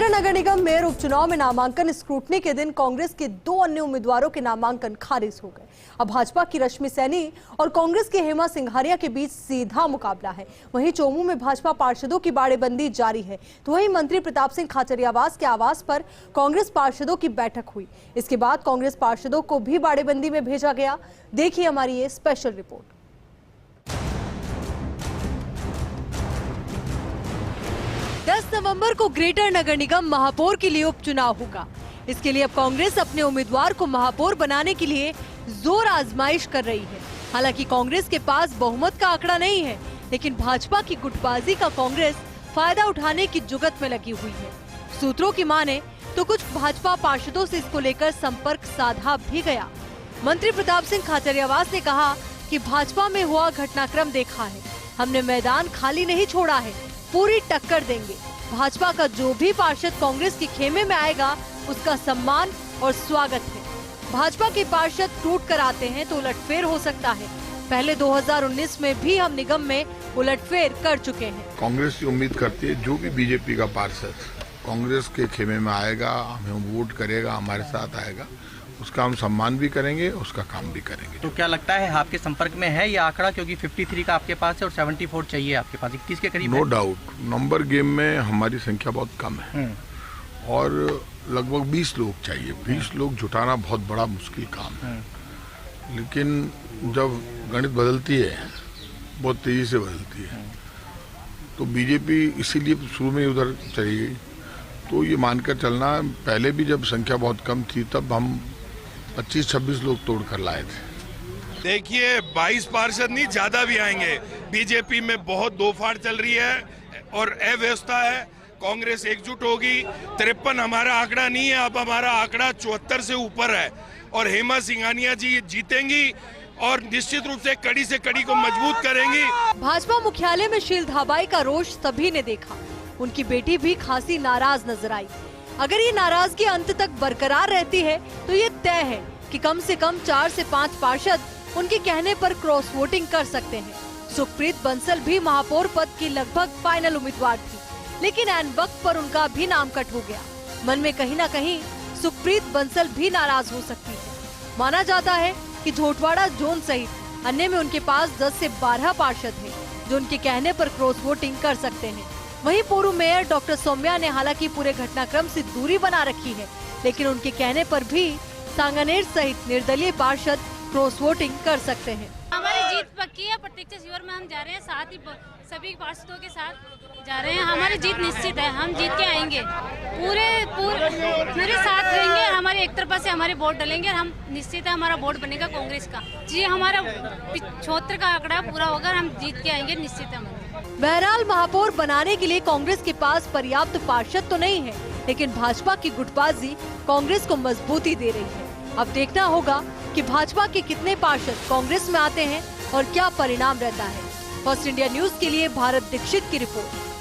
Greater नगर निगम mayor उपचुनाव में नामांकन स्क्रूटनी के दिन कांग्रेस के 2 अन्य उम्मीदवारों के नामांकन खारिज हो गए। अब भाजपा की रश्मि सैनी और कांग्रेस के हेमा सिंघानिया के बीच सीधा मुकाबला है। वहीं चोमू में भाजपा पार्षदों की बाड़ेबंदी जारी है, तो वहीं मंत्री प्रताप सिंह खाचरियावास के आवास पर कांग्रेस पार्षदों की बैठक हुई। इसके बाद कांग्रेस पार्षदों को भी बाड़ेबंदी में भेजा गया। देखिए हमारी ये स्पेशल रिपोर्ट। 10 नवंबर को ग्रेटर नगर निगम महापौर के लिए उपचुनाव होगा। इसके लिए अब कांग्रेस अपने उम्मीदवार को महापौर बनाने के लिए जोर आजमाइश कर रही है। हालांकि कांग्रेस के पास बहुमत का आंकड़ा नहीं है, लेकिन भाजपा की गुटबाजी का कांग्रेस फायदा उठाने की जुगत में लगी हुई है। सूत्रों की माने तो कुछ भाजपा पार्षदों से इसको लेकर संपर्क साधा भी गया। मंत्री प्रताप सिंह खाचरियावास ने कहा कि भाजपा में हुआ घटनाक्रम देखा है, हमने मैदान खाली नहीं छोड़ा है, पूरी टक्कर देंगे। भाजपा का जो भी पार्षद कांग्रेस के खेमे में आएगा उसका सम्मान और स्वागत है। भाजपा के पार्षद टूट कर आते हैं तो उलटफेर हो सकता है। पहले 2019 में भी हम निगम में उलटफेर कर चुके हैं। कांग्रेस की उम्मीद करती है जो भी बीजेपी का पार्षद कांग्रेस के खेमे में आएगा, हमें वोट करेगा, हमारे साथ आएगा, उसका हम सम्मान भी करेंगे, उसका काम भी करेंगे। तो क्या लगता है आपके संपर्क में है ये आंकड़ा, क्योंकि 53 का आपके पास है और 74 चाहिए आपके पास, 21 के करीब? नो डाउट, नंबर गेम में हमारी संख्या बहुत कम है और लगभग 20 लोग चाहिए। 20 लोग जुटाना बहुत बड़ा मुश्किल काम है, लेकिन जब गणित बदलती है, बहुत तेजी से बदलती है, तो बीजेपी इसीलिए शुरू में उधर चली गई। तो ये मानकर चलना, पहले भी जब संख्या बहुत कम थी तब हम 25-26 लोग तोड़ कर लाए थे। देखिए 22 पार्षद नहीं, ज्यादा भी आएंगे। बीजेपी में बहुत दोफाड़ चल रही है और अव्यवस्था है। कांग्रेस एकजुट होगी। 53 हमारा आंकड़ा नहीं है, अब हमारा आंकड़ा 74 से ऊपर है और हेमा सिंघानिया जी जीतेंगी और निश्चित रूप से कड़ी को मजबूत करेंगी। भाजपा मुख्यालय में शील धाबाई का रोष सभी ने देखा। उनकी बेटी भी खासी नाराज नजर आई। अगर ये नाराजगी अंत तक बरकरार रहती है तो ये तय है कि कम से कम 4 से 5 पार्षद उनके कहने पर क्रॉस वोटिंग कर सकते हैं। सुखप्रीत बंसल भी महापौर पद की लगभग फाइनल उम्मीदवार थी, लेकिन ऐन वक्त पर उनका भी नाम कट हो गया। मन में कहीं न कहीं सुखप्रीत बंसल भी नाराज हो सकती है। माना जाता है कि झोटवाड़ा जोन सहित अन्य में उनके पास 10 से 12 पार्षद हैं, जो उनके कहने पर क्रॉस वोटिंग कर सकते हैं। वहीं पूर्व मेयर डॉक्टर सौम्या ने हालांकि पूरे घटनाक्रम से दूरी बना रखी है, लेकिन उनके कहने पर भी सांगानेर सहित निर्दलीय पार्षद क्रॉस वोटिंग कर सकते हैं। हमारी जीत पक्की है, प्रत्यक्ष शिविर में हम जा रहे हैं, साथ ही सभी पार्षदों के साथ जा रहे हैं। हमारी जीत निश्चित है, हम जीत के आएंगे, पूरे साथ रहेंगे। हमारे एक तरफा से हमारे वोट डलेंगे और हम निश्चित है हमारा वोट बनेगा कांग्रेस का। जी हमारा 76 का आंकड़ा पूरा होगा, हम जीत के आएंगे, निश्चित है। बहरहाल महापौर बनाने के लिए कांग्रेस के पास पर्याप्त पार्षद तो नहीं है, लेकिन भाजपा की गुटबाजी कांग्रेस को मजबूती दे रही है। अब देखना होगा कि भाजपा के कितने पार्षद कांग्रेस में आते हैं और क्या परिणाम रहता है। फर्स्ट इंडिया न्यूज के लिए भारत दीक्षित की रिपोर्ट।